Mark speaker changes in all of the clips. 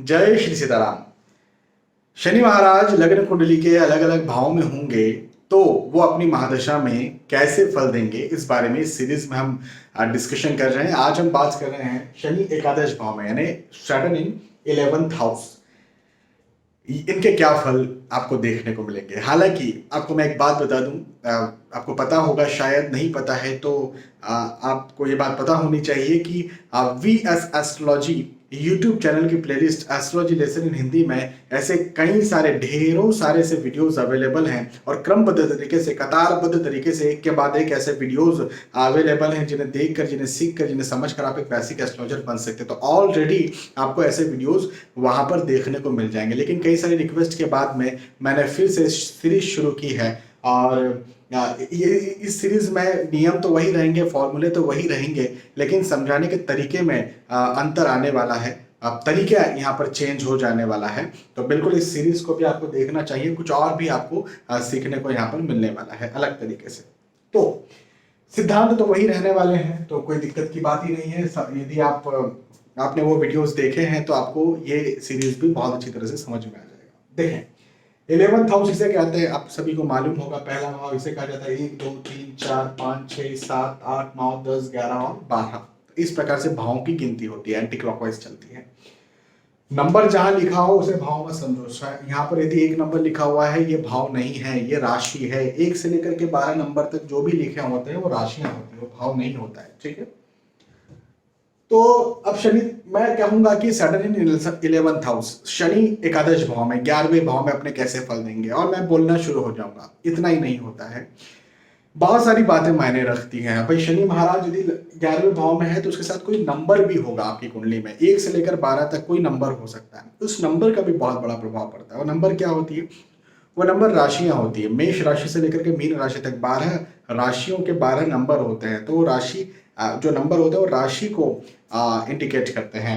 Speaker 1: जय श्री सीताराम। शनि महाराज लग्न कुंडली के अलग अलग भाव में होंगे तो वो अपनी महादशा में कैसे फल देंगे, इस बारे में इस सीरीज में हम डिस्कशन कर रहे हैं। आज हम बात कर रहे हैं शनि एकादश भाव में, यानी सैटर्न इन 11th हाउस। इनके क्या फल आपको देखने को मिलेंगे। हालांकि आपको मैं एक बात बता दूं, आपको पता होगा, शायद नहीं पता है तो आपको ये बात पता होनी चाहिए कि V S astrology YouTube channel की playlist astrology lesson in Hindi में ऐसे कई सारे ढेरों सारे से वीडियोस अवेलेबल हैं और क्रमबद्ध तरीके से, कतारबद्ध तरीके से एक के बाद एक ऐसे वीडियोस अवेलेबल हैं जिन्हें देखकर, जिन्हें सीखकर, जिन्हें समझकर आप एक बेसिक एस्ट्रोलॉजर बन सकते हैं। तो ऑलरेडी आपको ऐसे वीडियोस वहां पर देखने को मिल जाएंगे, लेकिन कई सारी रिक्वेस्ट के बाद में मैंने फिर से सीरीज शुरू की है। और ये इस सीरीज में नियम तो वही रहेंगे, फॉर्मूले तो वही रहेंगे, लेकिन समझाने के तरीके में अंतर आने वाला है। तरीका यहाँ पर चेंज हो जाने वाला है। तो बिल्कुल इस सीरीज को भी आपको देखना चाहिए, कुछ और भी आपको सीखने को यहाँ पर मिलने वाला है अलग तरीके से। तो सिद्धांत तो वही रहने वाले हैं, तो कोई दिक्कत की बात ही नहीं है। यदि आपने वो वीडियोस देखे हैं तो आपको ये सीरीज भी बहुत अच्छी तरह से समझ में आ जाएगा। देखें, 11th हाउस इसे कहते हैं, आप सभी को मालूम होगा। पहला भाव इसे कहा जाता है 1 2 3 4 5 6 7 8 9 10 11 और 12। इस प्रकार से भावों की गिनती होती है, एंटी क्लॉकवाइज चलती है। नंबर जहां लिखा हो उसे भाव में समझो। यहाँ पर यदि 1 नंबर लिखा हुआ है, ये भाव नहीं है, ये राशि है। 1 से लेकर के 12 नंबर तक जो भी लिखे होते हैं वो राशियां होती है, वो भाव नहीं होता है। ठीक है। तो अब शनि, मैं कहूंगा कि सैटर्न इन 11th हाउस, शनि एकादश भाव में 11वें भाव में अपने कैसे फल देंगे, और मैं बोलना शुरू हो जाऊंगा। इतना ही नहीं होता है, बहुत सारी बातें मायने रखती हैं भाई। शनि महाराज यदि 11वें भाव में है तो उसके साथ कोई नंबर भी होगा आपकी कुंडली में। 1 से लेकर 12 तक कोई नंबर हो सकता है, उस नंबर का भी बहुत बड़ा प्रभाव पड़ता है। वो नंबर क्या होती है? वो नंबर राशियां होती है। मेष राशि से लेकर के मीन राशि तक 12 राशियों के 12 नंबर होते हैं। तो राशि जो नंबर होते हैं वो राशि को इंडिकेट करते हैं।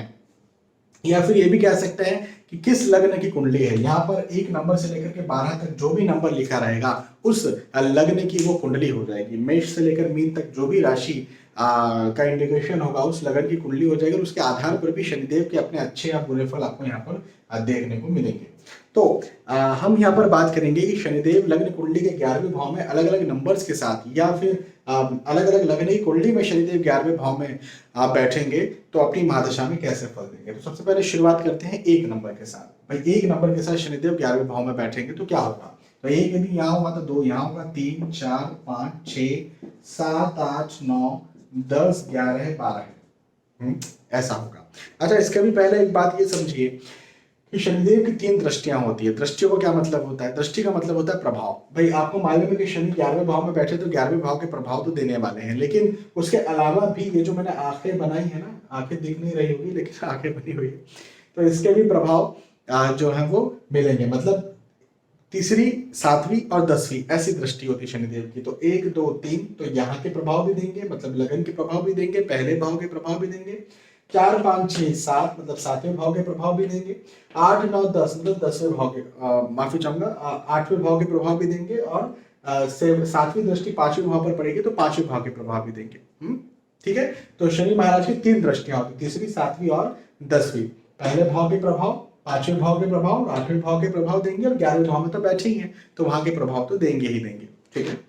Speaker 1: या फिर ये भी कह सकते हैं कि किस लग्न की कुंडली है। यहाँ पर 1 नंबर से लेकर के 12 तक जो भी नंबर लिखा रहेगा उस लग्न की वो कुंडली हो जाएगी। मेष से लेकर मीन तक जो भी राशि का इंडिकेशन होगा उस लग्न की कुंडली हो जाएगी। और उसके आधार पर भी शनिदेव के अपने अच्छे या बुरे फल आपको यहाँ पर देखने को मिलेंगे। तो हम यहाँ पर बात करेंगे कि शनिदेव लग्न कुंडली के 11वें भाव में अलग अलग नंबर्स के साथ, या फिर अलग अलग लग्न की कुंडली में शनिदेव 11वें भाव में आप बैठेंगे तो अपनी महादशा में कैसे फल देंगे। तो सबसे पहले शुरुआत करते हैं 1 नंबर के साथ। भाई 1 नंबर के साथ शनिदेव 11वें भाव में बैठेंगे तो क्या होगा? तो 1 यदि यहाँ होगा तो 2 यहाँ होगा, 3 4 5 6 7 8 9 10 11 12 ऐसा होगा। अच्छा, इसके भी पहले एक बात ये समझिए कि शनिदेव की 3 दृष्टियां होती है। दृष्टियों का क्या मतलब होता है? दृष्टि का मतलब होता है प्रभाव। भाई आपको मालूम है कि शनि 11वें भाव में बैठे तो 11वें भाव के प्रभाव तो देने वाले हैं, लेकिन उसके अलावा भी ये जो मैंने आंखें बनाई है ना, आंखें दिख नहीं रही होगी लेकिन आंखें बनी हुई है, तो इसके भी प्रभाव जो है वो मिलेंगे। मतलब 3री 7वीं और 10वीं ऐसी दृष्टि होती है शनिदेव की। तो 1 2 3 तो यहाँ के प्रभाव भी देंगे, मतलब लगन के प्रभाव भी देंगे, पहले भाव के प्रभाव भी देंगे। 4 5 6 7 मतलब 7वें भाव के प्रभाव भी देंगे। 8 9 10 मतलब 10वें भाव के, माफी चाहूंगा, 8वें भाव के प्रभाव भी देंगे। और 7वीं दृष्टि 5वें भाव पर पड़ेगी तो 5वें भाव के प्रभाव भी देंगे। ठीक है। तो शनि महाराज की 3 दृष्टियां होती, 3री 7वीं और 10वीं। पहले भाव के प्रभाव, 5वें भाव के प्रभाव, 8वें भाव के प्रभाव देंगे। और 11वें भाव में तो बैठे ही हैं तो वहां के प्रभाव तो देंगे ही देंगे। ठीक है।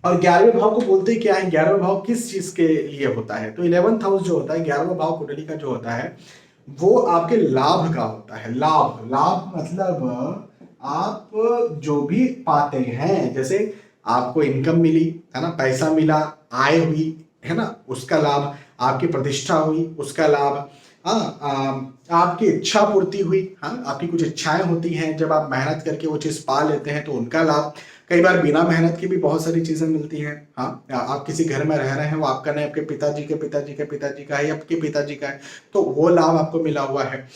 Speaker 1: और 11वें भाव को बोलते क्या है? 11वां भाव किस चीज के लिए होता है? तो 11th हाउस जो होता है, 11वां भाव कुंडली का जो होता है वो आपके लाभ का होता है। लाभ, लाभ मतलब आप जो भी पाते हैं, जैसे आपको इनकम मिली है ना, पैसा मिला, आय हुई है ना, उसका लाभ। आपकी प्रतिष्ठा हुई, उसका लाभ। आपकी इच्छा पूर्ति हुई। हाँ, आपकी कुछ इच्छाएं होती हैं, जब आप मेहनत करके वो चीज पा लेते हैं तो उनका लाभ। कई बार बिना मेहनत की भी बहुत सारी चीजें मिलती हैं। हाँ, आप किसी घर में रह रहे हैं, वो आपका नहीं, आपके पिताजी के पिताजी के पिताजी का है या आपके पिताजी का है, तो वो लाभ आपको मिला हुआ है।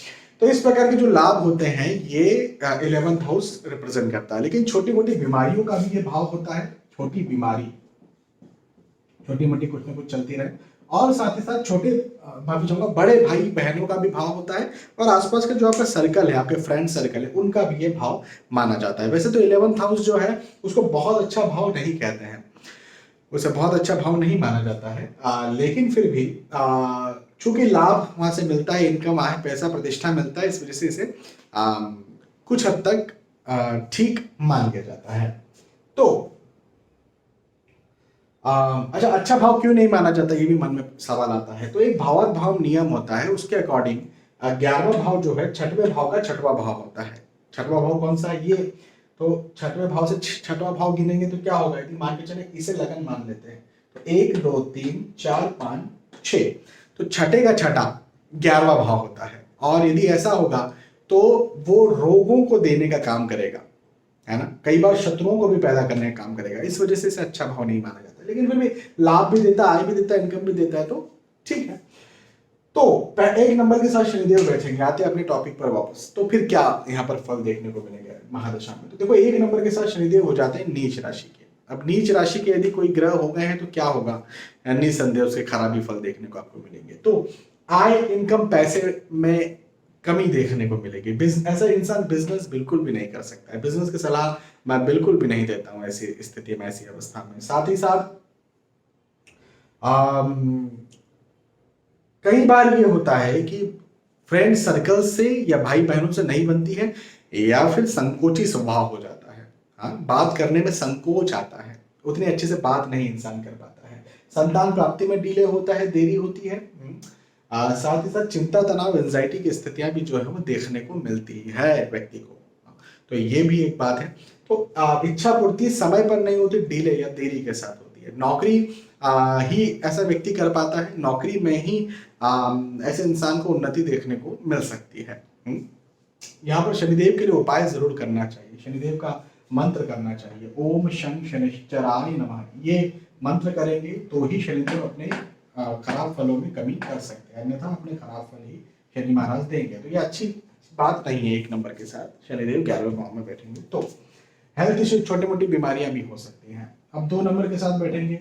Speaker 1: तो इस प्रकार के जो लाभ होते हैं ये 11th हाउस रिप्रेजेंट करता है। लेकिन छोटी मोटी बीमारियों का भी ये भाव होता है। छोटी बीमारी, छोटी मोटी कुछ ना कुछ चलती रहे। और साथ ही साथ छोटे, माफी चाहूंगा, बड़े भाई बहनों का भी भाव होता है। और आसपास का जो आपका सर्कल है, आपके फ्रेंड सर्कल है, उनका भी ये भाव माना जाता है। वैसे तो 11th हाउस जो है उसको बहुत अच्छा भाव नहीं कहते हैं, उसे बहुत अच्छा भाव नहीं माना जाता है। लेकिन फिर भी चूंकि लाभ वहां से मिलता है, इनकम आए, पैसा प्रतिष्ठा मिलता है, इस वजह से इसे कुछ हद तक ठीक मान लिया जाता है। तो अच्छा, अच्छा भाव क्यों नहीं माना जाता, ये भी मन में सवाल आता है। तो एक भावात भाव नियम होता है, उसके अकॉर्डिंग 11वां भाव जो है छठवें भाव का छठवां भाव होता है। छठवां भाव कौन सा है, ये। तो छठवें भाव से छठवां भाव गिनेंगे तो क्या होगा, यदि मान के चले इसे लगन मान लेते हैं तो 1 2 3 4 5 6, तो छठे का छठा 11वां भाव होता है। और यदि ऐसा होगा तो वो रोगों को देने का काम करेगा, है ना, कई बार शत्रुओं को भी पैदा करने का काम करेगा, इस वजह से इसे अच्छा भाव नहीं माना जाता। लेकिन फिर भी लाभ भी देता है, आय भी देता है, इनकम भी देता है, तो ठीक है। तो 1 नंबर के साथ शनिदेव बैठेंगे, आते हैं अपने टॉपिक पर वापस। तो फिर क्या यहाँ पर फल देखने को मिलेगा महादशा में, तो देखो 1 नंबर के साथ शनिदेव हो जाते हैं नीच राशि के। अब नीच राशि के यदि कोई ग्रह हो गए हैं तो क्या होगा, निसंदेह उसके खराबी फल देखने को आपको मिलेंगे। तो आय, इनकम, पैसे में कमी देखने को मिलेगी। ऐसा इंसान बिजनेस बिल्कुल भी नहीं कर सकता है, बिजनेस की सलाह मैं बिल्कुल भी नहीं देता हूं ऐसी स्थिति में, ऐसी अवस्था में। साथ ही साथ कई बार ये होता है कि फ्रेंड सर्कल से या भाई बहनों से नहीं बनती है, या फिर संकोची स्वभाव हो जाता है। हाँ, बात करने में संकोच आता है, उतनी अच्छे से बात नहीं इंसान कर पाता है। संतान प्राप्ति में डिले होता है, देरी होती है। साथ ही साथ चिंता, तनाव, एंजाइटी की स्थितियां भी जो है वो देखने को मिलती है व्यक्ति को। तो ये भी एक बात है। तो इच्छा पूर्ति समय पर नहीं होती, डिले या देरी के साथ होती है। नौकरी ही ऐसा व्यक्ति कर पाता है, नौकरी में ही ऐसे इंसान को उन्नति देखने को मिल सकती है। यहाँ पर शनिदेव के लिए उपाय जरूर करना चाहिए, शनिदेव का मंत्र करना चाहिए, ओम शं शनिश्चराय नमः। ये मंत्र करेंगे तो ही शनिदेव अपने खराब फलों में कमी कर सकते हैं, अन्यथा अपने खराब फल ही शनि महाराज देंगे। तो ये अच्छी बात नहीं है 1 नंबर के साथ शनिदेव 11वें भाव में बैठेंगे तो हेल्थ इश्यू, छोटी मोटी बीमारियां भी हो सकती हैं। अब 2 नंबर के साथ बैठेंगे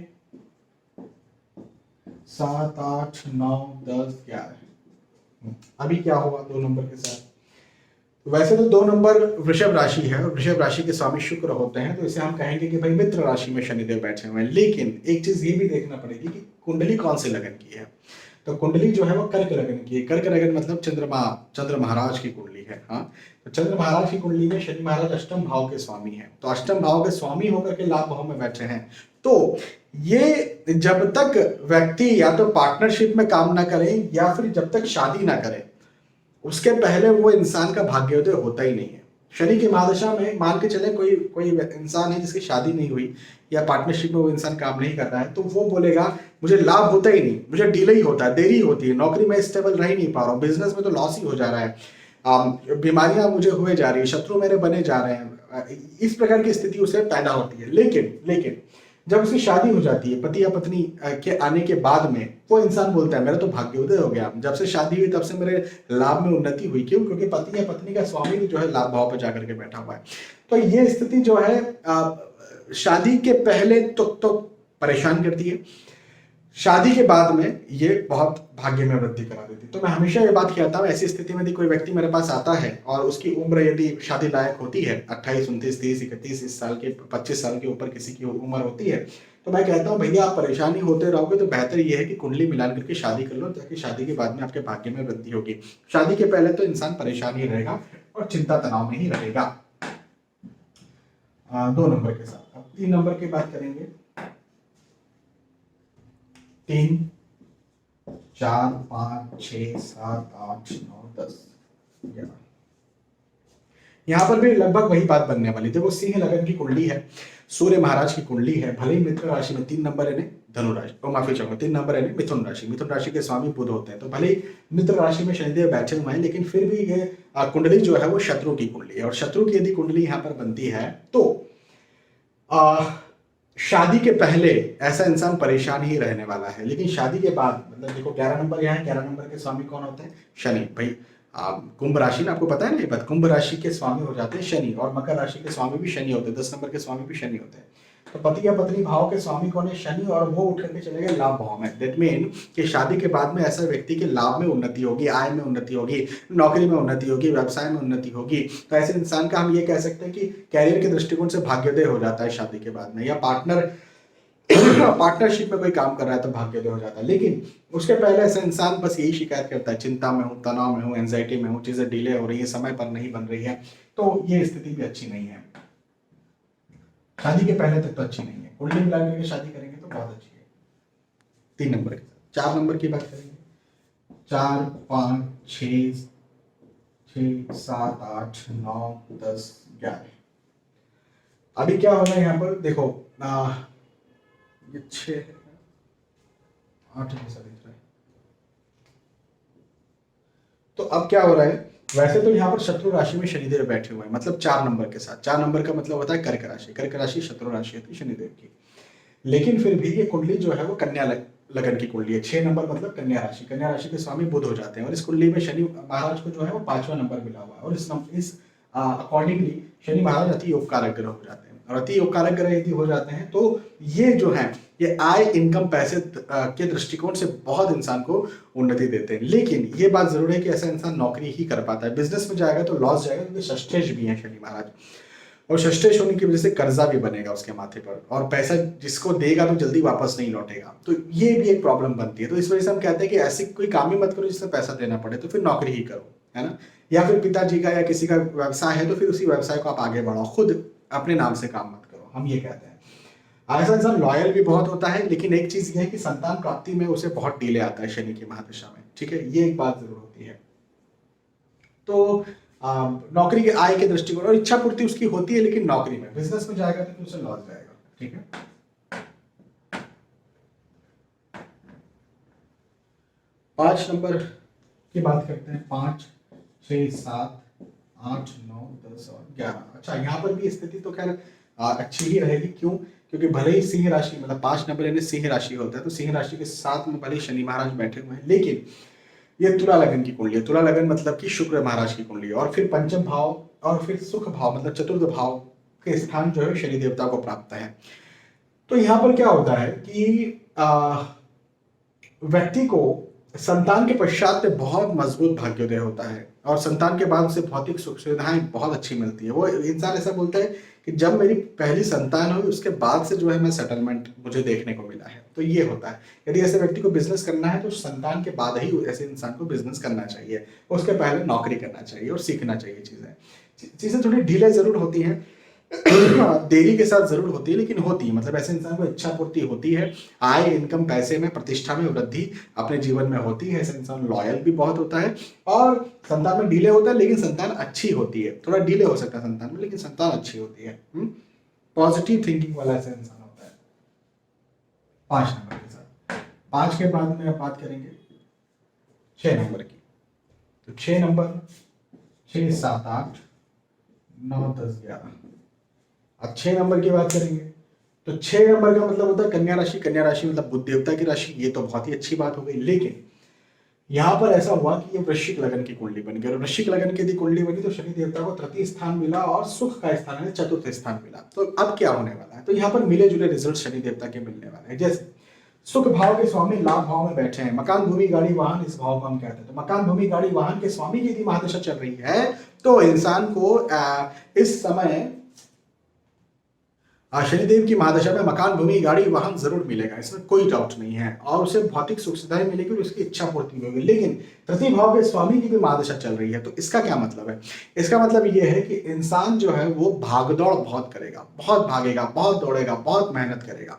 Speaker 1: 7 8 9 10 11। अभी क्या हुआ 2 नंबर के साथ, वैसे तो 2 नंबर वृषभ राशि है और वृषभ राशि के स्वामी शुक्र होते हैं, तो इसे हम कहेंगे कि भाई मित्र राशि में शनिदेव बैठे हुए हैं। लेकिन एक चीज ये भी देखना पड़ेगी कि कुंडली कौन से लगन की है। तो कुंडली जो है वो कर्क लगन की है। कर्क लगन मतलब चंद्र महाराज की कुंडली है। हाँ, तो चंद्र महाराज की कुंडली में शनि महाराज अष्टम भाव के स्वामी हैं, तो अष्टम भाव के स्वामी होकर के लाभ भाव में बैठे हैं। तो ये जब तक व्यक्ति या तो पार्टनरशिप में काम ना करें या फिर जब तक शादी ना करें, उसके पहले वो इंसान का भाग्योदय होता ही नहीं है। शनि की महादशा में मान के चले कोई इंसान है जिसकी शादी नहीं हुई या पार्टनरशिप में वो इंसान काम नहीं कर रहा है, तो वो बोलेगा मुझे लाभ होता ही नहीं, मुझे डिले ही होता है, देरी होती है, नौकरी में स्टेबल रह ही नहीं पा रहा हूँ, बिजनेस में तो लॉस ही हो जा रहा है, बीमारियां मुझे हुए जा रही है, शत्रु मेरे बने जा रहे हैं। इस प्रकार की स्थिति उसे पैदा होती है। लेकिन जब उसकी शादी हो जाती है, पति या पत्नी के आने के बाद में वो इंसान बोलता है मेरा तो भाग्योदय हो गया, जब से शादी हुई तब से मेरे लाभ में उन्नति हुई। क्यों? क्योंकि पति या पत्नी का स्वामी भी जो है लाभ भाव पर जाकर के बैठा हुआ है। तो ये स्थिति जो है शादी के पहले तो परेशान करती है, शादी के बाद में ये बहुत भाग्य में वृद्धि करा देती है। तो मैं हमेशा ये बात कहता हूँ, ऐसी स्थिति में यदि कोई व्यक्ति मेरे पास आता है और उसकी उम्र यदि शादी लायक होती है, 28 29 30 31 इस साल के 25 साल के ऊपर किसी की उम्र होती है, तो मैं कहता हूँ भैया आप परेशानी होते रहोगे तो बेहतर ये है कि कुंडली मिलान करके शादी कर लो, ताकि शादी के बाद में आपके भाग्य में वृद्धि होगी। शादी के पहले तो इंसान परेशान ही रहेगा और चिंता तनाव में ही रहेगा। 2 नंबर के साथ अब 3 नंबर की बात करेंगे। 3 4 5 6 7 8 9 10 11। यहां पर भी लगभग वही बात बनने वाली। देखो सिंह लगन की कुंडली है, सूर्य महाराज की कुंडली है, भले ही मित्र राशि में 3 नंबर है धनु राशि, तो माफी चाहूंगा 3 नंबर है मिथुन राशि, मिथुन राशि के स्वामी बुध होते हैं, तो भले ही मित्र राशि में शनिदेव बैठे हुए हैं, लेकिन फिर भी ये कुंडली जो है वो शत्रु की कुंडली है। और शत्रु की यदि कुंडली यहाँ पर बनती है तो शादी के पहले ऐसा इंसान परेशान ही रहने वाला है, लेकिन शादी के बाद मतलब देखो 11 नंबर यहाँ है, 11 नंबर के स्वामी कौन होते हैं? शनि। भाई कुंभ राशि में आपको पता है ना ये बात, कुंभ राशि के स्वामी हो जाते हैं शनि, और मकर राशि के स्वामी भी शनि होते हैं, 10 नंबर के स्वामी भी शनि होते हैं। तो पति या पत्नी भाव के स्वामी कौन है? शनि, और वो उठ करके चले गए लाभ भाव में। दैट मीन कि शादी के बाद में ऐसा व्यक्ति के लाभ में उन्नति होगी, आय में उन्नति होगी, नौकरी में उन्नति होगी, व्यवसाय में उन्नति होगी। तो ऐसे इंसान का हम ये कह सकते हैं कि कैरियर के दृष्टिकोण से भाग्योदय हो जाता है शादी के बाद में, या पार्टनर पार्टनरशिप में कोई काम कर रहा है तो भाग्योदय हो जाता है, लेकिन उसके पहले ऐसा इंसान बस यही शिकायत करता है, चिंता में हूँ, तनाव में हूँ, एंजाइटी में हूँ, चीजें डिले हो रही है, समय पर नहीं बन रही है, तो ये स्थिति भी अच्छी नहीं है। शादी के पहले तक तो अच्छी नहीं है, कुंडली मिला करके शादी करेंगे तो बहुत अच्छी है। 3 नंबर के साथ 4 नंबर की बात करेंगे। 4, 5, 6, 7, 8, 9, 10, 11। अभी क्या होगा यहाँ पर देखो, ये 6, 8 जैसा दिख रहा है। तो अब क्या हो रहा है, वैसे तो यहाँ पर शत्रु राशि में शनिदेव बैठे हुए हैं, मतलब 4 नंबर के साथ। 4 नंबर का मतलब होता है कर्क राशि। कर्क राशि शत्रु राशि होती है शनिदेव की, लेकिन फिर भी ये कुंडली जो है वो कन्या लगन की कुंडली है। 6 नंबर मतलब कन्या राशि। कन्या राशि के स्वामी बुध हो जाते हैं, और इस कुंडली में शनि महाराज को जो है वो 5वां नंबर मिला हुआ है, और इस अकॉर्डिंगली शनि महाराज अति योगकारक ग्रह हो जाते हैं, और अति योगकारक ग्रह यदि हो जाते हैं तो ये जो है ये आय, इनकम, पैसे के दृष्टिकोण से बहुत इंसान को उन्नति देते हैं। लेकिन ये बात जरूर है कि ऐसा इंसान नौकरी ही कर पाता है, बिजनेस में जाएगा तो लॉस जाएगा, क्योंकि षष्ठेश भी है शनि महाराज, और षष्ठेश होने की वजह से कर्जा भी बनेगा उसके माथे पर, और पैसा जिसको देगा तो जल्दी वापस नहीं लौटेगा, तो ये भी एक प्रॉब्लम बनती है। तो इस वजह से हम कहते हैं कि ऐसी कोई काम ही मत करो जिससे पैसा देना पड़े, तो फिर नौकरी ही करो, है ना। या फिर पिताजी का या किसी का व्यवसाय है तो फिर उसी व्यवसाय को आप आगे बढ़ाओ, खुद अपने नाम से काम मत करो, हम ये कहते हैं। ऐसा इंसान लॉयल भी बहुत होता है, लेकिन एक चीज ये है कि संतान प्राप्ति में उसे बहुत डिले आता है शनि की महादशा में, ठीक है, ये एक बात जरूर होती है। तो नौकरी के आय के दृष्टिकोण और इच्छा पूर्ति उसकी होती है, लेकिन नौकरी में, बिजनेस में जाएगा तो उसे लॉस जाएगा, ठीक है। पांच नंबर की बात करते हैं। 5, 6, 7, 8, 9, 10 और 11। अच्छा, यहाँ पर भी स्थिति तो खैर अच्छी ही रहेगी। क्यों? क्योंकि भले ही सिंह राशि, मतलब 5 नंबर यानी सिंह राशि होता है, तो सिंह राशि के साथ में भले ही शनि महाराज बैठे हुए हैं, लेकिन ये तुला लगन की कुंडली है। तुला लगन मतलब कि शुक्र महाराज की कुंडली है, और फिर पंचम भाव और फिर सुख भाव मतलब चतुर्थ भाव के स्थान जो है शनि देवता को प्राप्त है। तो यहाँ पर क्या होता है कि व्यक्ति को संतान के पश्चात में बहुत मजबूत भाग्योदय होता है, और संतान के बाद उसे भौतिक सुख सुविधाएं बहुत अच्छी मिलती है। वो इंसान ऐसा बोलता है कि जब मेरी पहली संतान हुई उसके बाद से जो है मैं सेटलमेंट मुझे देखने को मिला है। तो ये होता है, यदि ऐसे व्यक्ति को बिजनेस करना है तो संतान के बाद ही ऐसे इंसान को बिजनेस करना चाहिए, उसके पहले नौकरी करना चाहिए और सीखना चाहिए। चीजें थोड़ी डिले जरूर होती हैं, देरी के साथ जरूर होती है, लेकिन होती है। मतलब ऐसे इंसान को इच्छा पूर्ति होती है, आय, इनकम, पैसे में, प्रतिष्ठा में वृद्धि अपने जीवन में होती है। ऐसे इंसान लॉयल भी बहुत होता है, और संतान में डिले होता है लेकिन संतान अच्छी होती है। थोड़ा डिले हो सकता है संतान में, लेकिन संतान अच्छी होती है। पॉजिटिव थिंकिंग वाला ऐसा इंसान होता है। 5 नंबर के साथ 5 के बाद में आप बात करेंगे 6 नंबर की। तो 6 नंबर, 6, 7, 8, 9, 10, 11। अब 6 नंबर की बात करेंगे तो 6 नंबर का मतलब होता है कन्या राशि। कन्या राशि मतलब बुध देवता की राशि, ये तो बहुत ही अच्छी बात हो गई। लेकिन यहाँ पर ऐसा हुआ कि ये वृश्चिक लगन की कुंडली बन गई, और वृश्चिक लगन की यदि कुंडली बनी तो शनि देवता को तृतीय स्थान मिला और सुख का स्थान है चतुर्थ स्थान मिला। तो अब क्या होने वाला है, तो यहाँ पर मिले जुले रिजल्ट शनि देवता के मिलने वाले हैं। जैसे सुख भाव के स्वामी लाभ भाव में बैठे हैं, मकान, भूमि, गाड़ी, वाहन, इस भाव को हम कहते हैं। तो मकान, भूमि, गाड़ी, वाहन के स्वामी की यदि महादशा चल रही है तो इंसान को इस समय शनिदेव की महादशा में मकान, भूमि, गाड़ी, वाहन जरूर मिलेगा, इसमें कोई डाउट नहीं है, और उसे भौतिक सुख सुविधाएं मिलेगी और उसकी इच्छा पूर्ति होगी। लेकिन तृतीय भाव के स्वामी की भी महादशा चल रही है, तो इसका क्या मतलब है? इसका मतलब ये है कि इंसान जो है वो भागदौड़ बहुत करेगा, बहुत भागेगा, बहुत दौड़ेगा, बहुत मेहनत करेगा,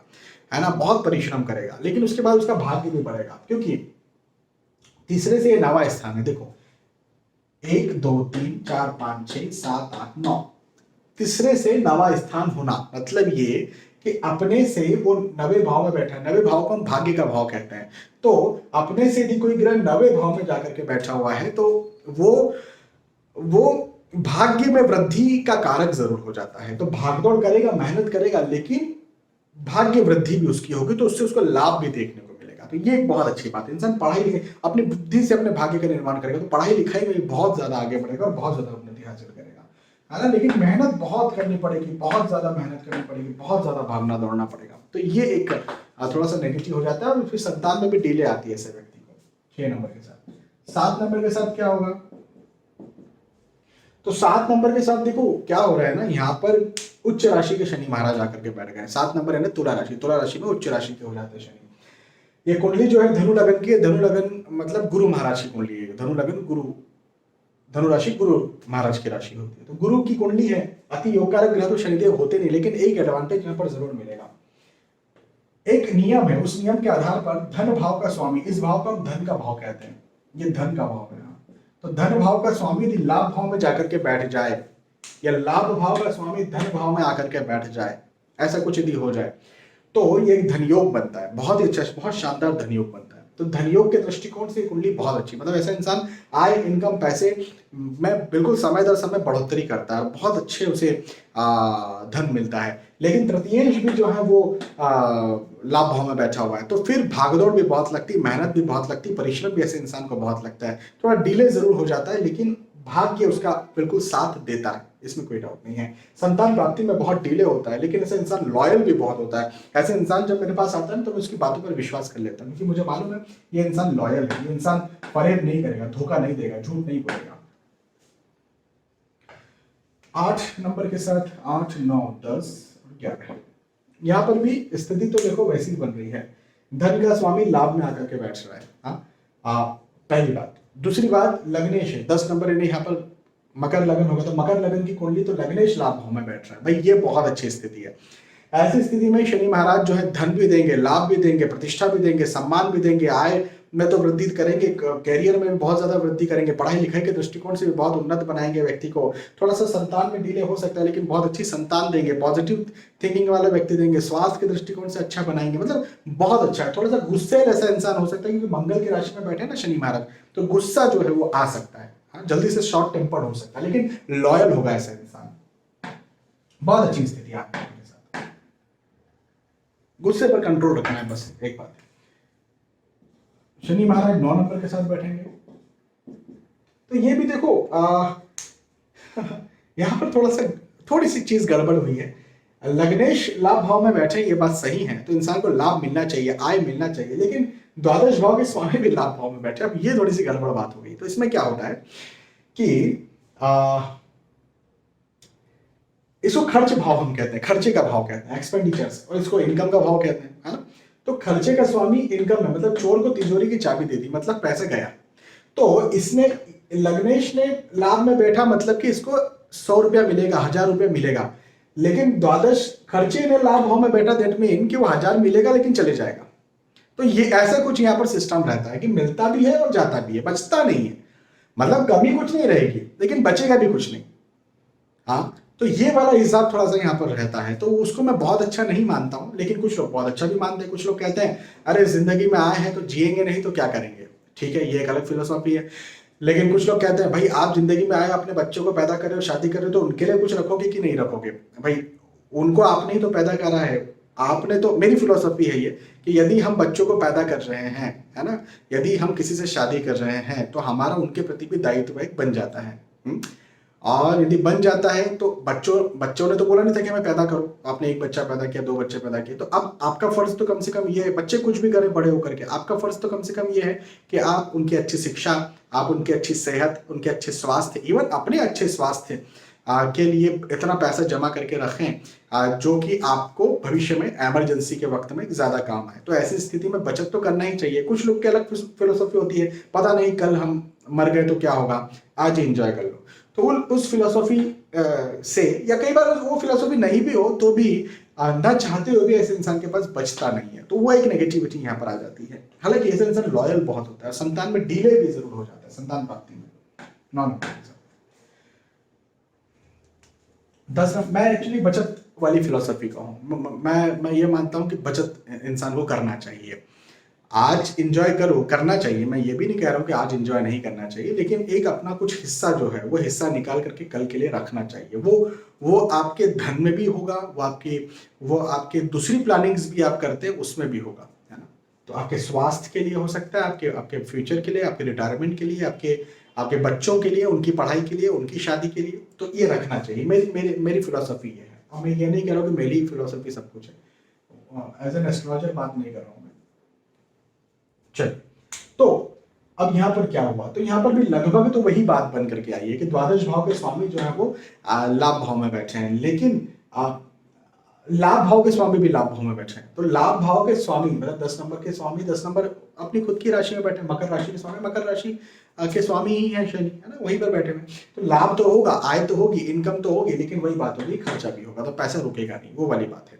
Speaker 1: है ना, बहुत परिश्रम करेगा, लेकिन उसके बाद उसका भाग्य भी बढ़ेगा, क्योंकि तीसरे से ये 9वां स्थान है। देखो 1, 2, 3, 4, 5, 6, 7, 8, 9, तीसरे से 9वां स्थान होना मतलब ये कि अपने से वो 9वें भाव में बैठा है। 9वें भाव को हम भाग्य का भाव कहते हैं। तो अपने से यदि कोई ग्रह 9वें भाव में जाकर के बैठा हुआ है तो वो भाग्य में वृद्धि का कारक जरूर हो जाता है। तो भागदौड़ करेगा, मेहनत करेगा, लेकिन भाग्य वृद्धि भी उसकी होगी, तो उससे उसको लाभ भी देखने को मिलेगा। तो ये एक बहुत अच्छी बात है। इंसान पढ़ाई लिखाई अपनी बुद्धि से अपने भाग्य का निर्माण करेगा तो पढ़ाई लिखाई में बहुत ज्यादा आगे बढ़ेगा और बहुत ज्यादा उन्नति हासिल करेगा, है ना। लेकिन मेहनत बहुत करनी पड़ेगी, बहुत ज्यादा मेहनत करनी पड़ेगी, बहुत ज्यादा भागना दौड़ना पड़ेगा। तो ये एक थोड़ा सा नेगेटिव हो जाता है, और फिर संतान में भी डिले आती है ऐसे व्यक्ति को 6 नंबर के साथ। 7 नंबर के साथ क्या होगा? तो 7 नंबर के साथ देखो क्या हो रहा है ना, यहाँ पर उच्च राशि के शनि महाराज आकर के बैठ गए। 7 नंबर है ना तुला राशि, तुला राशि में उच्च राशि के हो जाते हैं शनि। ये कुंडली जो है धनु लगन की है, धनु लगन मतलब गुरु महाराज की कुंडली है, धनु लगन गुरु, धनु राशि गुरु महाराज की राशि होती है। तो गुरु की कुंडली है, अति योगकारक ग्रह तो शनिदेव होते नहीं, लेकिन एक एडवांटेज यहाँ पर जरूर मिलेगा। एक नियम है, उस नियम के आधार पर धन भाव का स्वामी, इस भाव को हम धन का भाव कहते हैं, ये धन का भाव है। तो धन भाव का स्वामी यदि लाभ भाव में जाकर के बैठ जाए, या लाभ भाव का स्वामी धन भाव में आकर के बैठ जाए, ऐसा कुछ यदि हो जाए तो ये एक धनयोग बनता है, बहुत ही अच्छा, बहुत शानदार धनयोग बनता है। तो धनयोग के दृष्टिकोण से कुंडली बहुत अच्छी, मतलब ऐसा इंसान आय इनकम पैसे में बिल्कुल समय दर समय बढ़ोतरी करता है, बहुत अच्छे उसे धन मिलता है। लेकिन तृतीयांश भी जो है वो लाभ भाव में बैठा हुआ है, तो फिर भागदौड़ भी बहुत लगती, मेहनत भी बहुत लगती, परिश्रम भी ऐसे इंसान को बहुत लगता है, थोड़ा डिले जरूर हो जाता है, लेकिन भाग्य उसका बिल्कुल साथ देता है, इसमें कोई डाउट नहीं है। संतान प्राप्ति में बहुत डिले होता है, लेकिन ऐसे इंसान लॉयल भी बहुत होता है। ऐसे इंसान जब मेरे पास आता है तो मैं उसकी बातों पर विश्वास कर लेता हूँ, क्योंकि मुझे मालूम है ये इंसान लॉयल है, ये इंसान फरेब नहीं करेगा, धोखा नहीं देगा, झूठ नहीं बोलेगा। 8 नंबर के साथ 8, 9, 10, 11, यहाँ पर भी स्थिति तो देखो वैसी ही बन रही है, धन का स्वामी लाभ में आकर के बैठ रहा है। पहली बात। दूसरी बात, लग्नेश है 10 नंबर, यानी यहाँ पर मकर लगन होगा, तो मकर लगन की कुंडली, तो लग्नेश लाभ भाव में बैठ रहा है, भाई ये बहुत अच्छी स्थिति है। ऐसी स्थिति में शनि महाराज जो है धन भी देंगे, लाभ भी देंगे, प्रतिष्ठा भी देंगे, सम्मान भी देंगे, आय में तो वृद्धि करेंगे, कैरियर में भी बहुत ज्यादा वृद्धि करेंगे, पढ़ाई लिखाई के दृष्टिकोण से भी बहुत उन्नत बनाएंगे व्यक्ति को। थोड़ा सा संतान में डिले हो सकता है, लेकिन बहुत अच्छी संतान देंगे, पॉजिटिव थिंकिंग वाला व्यक्ति देंगे, स्वास्थ्य के दृष्टिकोण से अच्छा बनाएंगे, मतलब बहुत अच्छा है। थोड़ा सा गुस्से ऐसा इंसान हो सकता है, क्योंकि मंगल की राशि में बैठे ना शनि महाराज, तो गुस्सा जो है वो आ सकता है, जल्दी से शॉर्ट टेम्पर्ड हो सकता है, लेकिन लॉयल होगा ऐसा इंसान। बहुत अच्छी स्थिति है आपके साथ, गुस्से पर कंट्रोल रखना है बस, एक बात है। शनि महाराज 9 नंबर के साथ बैठेंगे, तो ये भी देखो यहां पर थोड़ी सी चीज गड़बड़ हुई है। लग्नेश लाभ भाव में बैठे, ये बात सही है, तो इंसान को लाभ मिलना चाहिए, आय मिलना चाहिए, लेकिन द्वादश भाव के स्वामी भी लाभ भाव में बैठे, अब ये थोड़ी सी गड़बड़ बात हो गई। तो इसमें क्या होता है कि इसको खर्च भाव हम कहते हैं, खर्चे का भाव कहते हैं, एक्सपेंडिचर्स, और इसको इनकम का भाव कहते हैं, है ना। तो खर्चे का स्वामी इनकम है, मतलब चोर को तिजोरी की चाबी दे दी, मतलब पैसा गया। तो इसने लग्नेश ने लाभ में बैठा, मतलब कि इसको 100 रुपया मिलेगा, 1000 रुपया मिलेगा, लेकिन द्वादश खर्चे ने लाभ भाव में बैठा, दैट मीन कि वो 1000 मिलेगा लेकिन चले जाएगा। तो ये ऐसा कुछ यहाँ पर सिस्टम रहता है कि मिलता भी है और जाता भी है, बचता नहीं है, मतलब कमी कुछ नहीं रहेगी लेकिन बचेगा भी कुछ नहीं। हाँ, तो ये वाला हिसाब थोड़ा सा यहाँ पर रहता है, तो उसको मैं बहुत अच्छा नहीं मानता हूँ, लेकिन कुछ लोग बहुत अच्छा भी मानते हैं। कुछ लोग कहते हैं अरे जिंदगी में आए हैं तो जिएंगे नहीं तो क्या करेंगे, ठीक है, ये एक अलग फिलोसॉफी है। लेकिन कुछ लोग कहते हैं भाई आप जिंदगी में आए, अपने बच्चों को पैदा कर रहे हो, शादी कर रहे हो, तो उनके लिए कुछ रखोगे कि नहीं रखोगे, भाई उनको आपने ही तो पैदा करा है, आपने तो, मेरी फिलोसॉफी है ये कि यदि हम बच्चों को पैदा कर रहे हैं, है ना, यदि हम किसी से शादी कर रहे हैं तो हमारा उनके प्रति भी दायित्व एक बन जाता है। और यदि बन जाता है तो बच्चों ने तो बोला नहीं था कि हमें पैदा करो, आपने एक बच्चा पैदा किया, 2 बच्चे पैदा किए, तो अब आपका फर्ज तो कम से कम ये है, बच्चे कुछ भी करें बड़े होकर के, आपका फर्ज तो कम से कम ये है कि आप उनकी अच्छी शिक्षा, आप उनकी अच्छी सेहत, उनके अच्छे स्वास्थ्य, इवन अपने अच्छे स्वास्थ्य के लिए इतना पैसा जमा करके रखें जो कि आपको भविष्य में इमरजेंसी के वक्त में ज्यादा काम आए। तो ऐसी स्थिति में बचत तो करना ही चाहिए। कुछ लोग की अलग फिलोसॉफी होती है, पता नहीं कल हम मर गए तो क्या होगा, आज ही एंजॉय कर लो, तो उस फिलोसॉफी से, या कई बार वो फिलोसॉफी नहीं भी हो तो भी ना चाहते हुए भी ऐसे इंसान के पास बचता नहीं है, तो वो एक नेगेटिविटी यहाँ पर आ जाती है। हालांकि ऐसे इंसान लॉयल बहुत होता है, संतान में डिले भी जरूर हो जाता है, संतान प्राप्ति में। नॉन 10, मैं एक्चुअली बचत वाली फिलोसॉफी का हूँ। मैं ये मानता हूँ कि बचत इंसान को करना चाहिए, आज इंजॉय करो, करना चाहिए, मैं ये भी नहीं कह रहा हूँ कि आज इंजॉय नहीं करना चाहिए, लेकिन एक अपना कुछ हिस्सा जो है वो हिस्सा निकाल करके कल के लिए रखना चाहिए। वो आपके धन में भी होगा, वो आपके दूसरी प्लानिंग्स भी आप करते हैं उसमें भी होगा, है ना। तो आपके स्वास्थ्य के लिए हो सकता है, आपके फ्यूचर के लिए, आपके रिटायरमेंट के लिए, आपके बच्चों के लिए, उनकी पढ़ाई के लिए, उनकी शादी के लिए, तो ये रखना चाहिए। मेरी फिलोसॉफी ये है, और मैं ये नहीं कह रहा हूँ कि मेरी फिलोसॉफी सब कुछ है, एज एन एस्ट्रोलॉजर बात नहीं कर रहा हूँ मैं। चल, तो अब यहाँ पर क्या हुआ, तो यहाँ पर भी लगभग तो वही बात बन करके आई है कि द्वादश भाव के स्वामी जो है वो लाभ भाव में बैठे हैं, लेकिन लाभ भाव के स्वामी भी लाभ भाव में बैठे हैं, तो लाभ भाव के स्वामी मतलब 10 नंबर के स्वामी 10 नंबर अपनी खुद की राशि में बैठे हैं, मकर राशि के स्वामी मकर राशि के स्वामी ही है शनि, है ना, वहीं पर बैठे हुए। तो लाभ तो होगा, आय तो होगी, इनकम तो होगी, लेकिन वही बात होगी खर्चा भी होगा, तो पैसा रुकेगा नहीं, वो वाली बात है।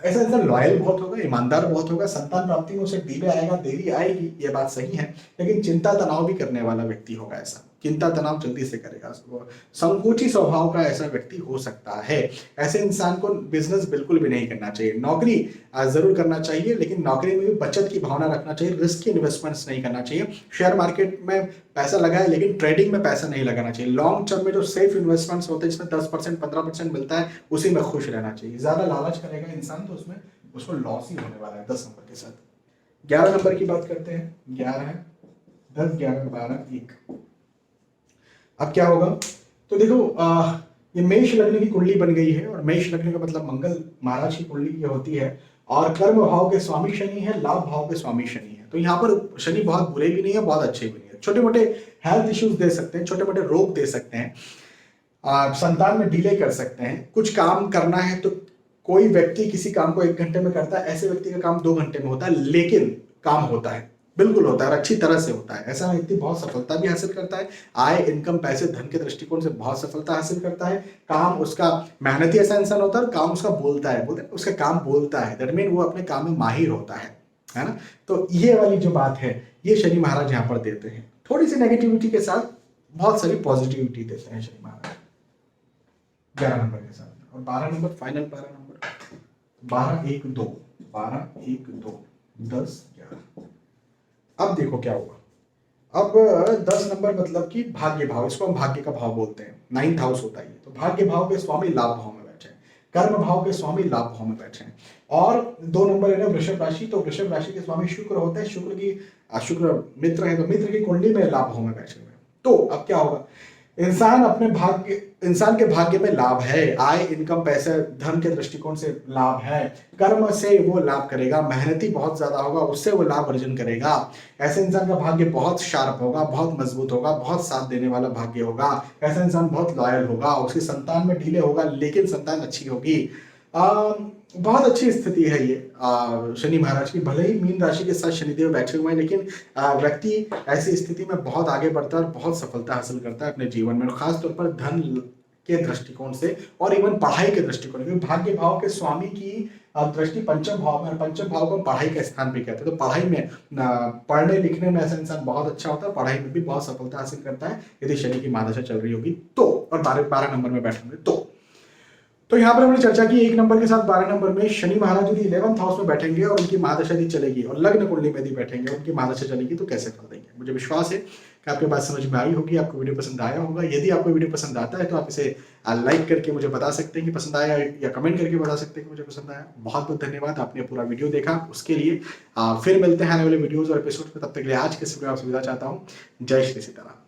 Speaker 1: ऐसा इंसान लॉयल बहुत होगा, ईमानदार बहुत होगा, संतान प्राप्ति में उसे डिले आएगा, देरी आएगी, ये बात सही है, लेकिन चिंता तनाव भी करने वाला व्यक्ति होगा, ऐसा चिंता तनाव जल्दी से करेगा, संकोची स्वभाव का ऐसा व्यक्ति हो सकता है। ऐसे इंसान को बिजनेस बिल्कुल भी नहीं करना चाहिए, नौकरी जरूर करना चाहिए, लेकिन नौकरी में भी बचत की भावना रखना चाहिए, रिस्क इन्वेस्टमेंट्स नहीं करना चाहिए, शेयर मार्केट में पैसा लगाए लेकिन ट्रेडिंग में पैसा नहीं लगाना चाहिए, लॉन्ग टर्म में जो सेफ इन्वेस्टमेंट्स होते हैं जिसमें 10% 15% मिलता है उसी में खुश रहना चाहिए। ज्यादा लालच करेगा इंसान तो उसमें उसको लॉस ही होने वाला है 10 नंबर के साथ। 11 नंबर की बात करते हैं, 11 है 10 11 12 1। अब क्या होगा, तो देखो ये मेष लग्न की कुंडली बन गई है, और मेष लग्न का मतलब मंगल महाराज की कुंडली ये होती है, और कर्म भाव के स्वामी शनि है, लाभ भाव के स्वामी शनि है। तो यहाँ पर शनि बहुत बुरे भी नहीं है, बहुत अच्छे भी नहीं है, छोटे मोटे हेल्थ इश्यूज दे सकते हैं, छोटे मोटे रोग दे सकते हैं, संतान में डिले कर सकते हैं, कुछ काम करना है तो कोई व्यक्ति किसी काम को 1 घंटे में करता है, ऐसे व्यक्ति का काम 2 घंटे में होता है, लेकिन काम होता है, बिल्कुल होता है और अच्छी तरह से होता है। ऐसा व्यक्ति बहुत सफलता भी हासिल करता है, आय इनकम पैसे धन के दृष्टिकोण से बहुत सफलता हासिल करता है, काम उसका मेहनती ऐसा इंसान होता है, काम उसका बोलता है, बोलते हैं उसका काम बोलता है, दैट मीन वो अपने काम में माहिर होता है ना। तो ये वाली जो बात है ये शनि महाराज यहाँ पर देते हैं, थोड़ी सी नेगेटिविटी के साथ बहुत सारी पॉजिटिविटी देते हैं शनि महाराज 11 नंबर के साथ। और 12 नंबर फाइनल 12 नंबर 12 1 2 12 1 2 10 11। अब देखो क्या हुआ, अब 10 नंबर मतलब कि भाग्य भाव, इसको हम भाग्य का भाव बोलते हैं, 9th हाउस होता है ये। तो भाग्य भाव के स्वामी लाभ भाव में बैठे हैं, कर्म भाव के स्वामी लाभ भाव में बैठे हैं, और 2 नंबर है ना वृषभ राशि, तो वृषभ राशि के स्वामी शुक्र होते हैं, शुक्र मित्र है, तो मित्र की कुंडली में लाभ भाव में बैठे हुए हैं। तो अब क्या होगा, इंसान के भाग्य में लाभ है, आय इनकम पैसे धन के दृष्टिकोण से लाभ है, कर्म से वो लाभ करेगा, मेहनती बहुत ज्यादा होगा उससे वो लाभ अर्जन करेगा। ऐसे इंसान का भाग्य बहुत शार्प होगा, बहुत मजबूत होगा, बहुत साथ देने वाला भाग्य होगा, ऐसा इंसान बहुत लॉयल होगा, उसकी संतान में डिले होगा लेकिन संतान अच्छी होगी। बहुत अच्छी स्थिति है ये शनि महाराज की, भले ही मीन राशि के साथ शनिदेव बैठे हुए हैं, लेकिन व्यक्ति ऐसी स्थिति में बहुत आगे बढ़ता है और बहुत सफलता हासिल करता है अपने जीवन में, खासतौर पर धन के दृष्टिकोण से और इवन पढ़ाई के दृष्टिकोण, क्योंकि भाग्य भाव के स्वामी की दृष्टि पंचम भाव में, और पंचम भाव को पढ़ाई का स्थान भी कहते हैं। तो पढ़ाई में पढ़ने लिखने में ऐसा इंसान बहुत अच्छा होता है, पढ़ाई में भी बहुत सफलता हासिल करता है यदि शनि की महादशा चल रही होगी तो, और 12 नंबर में बैठेंगे तो यहाँ पर हमने चर्चा की 1 नंबर के साथ 12 नंबर में शनि महाराज यदि 11th हाउस में बैठेंगे और उनकी महादशा यदि चलेगी और लग्न कुंडली में यदि बैठेंगे और उनकी महादशा चलेगी तो कैसे फल देंगे। मुझे विश्वास है कि आपकी बात समझ में आई होगी, आपको वीडियो पसंद आया होगा। यदि आपको वीडियो पसंद आता है तो आप इसे लाइक करके मुझे बता सकते हैं कि पसंद आया, या कमेंट करके बता सकते हैं कि मुझे पसंद आया। बहुत बहुत धन्यवाद, आपने पूरा वीडियो देखा उसके लिए। फिर मिलते हैं आने वाले वीडियोज और एपिसोड में, तब तक के लिए आज के इस वीडियो आपसे विदा चाहता हूँ। जय श्री सीताराम।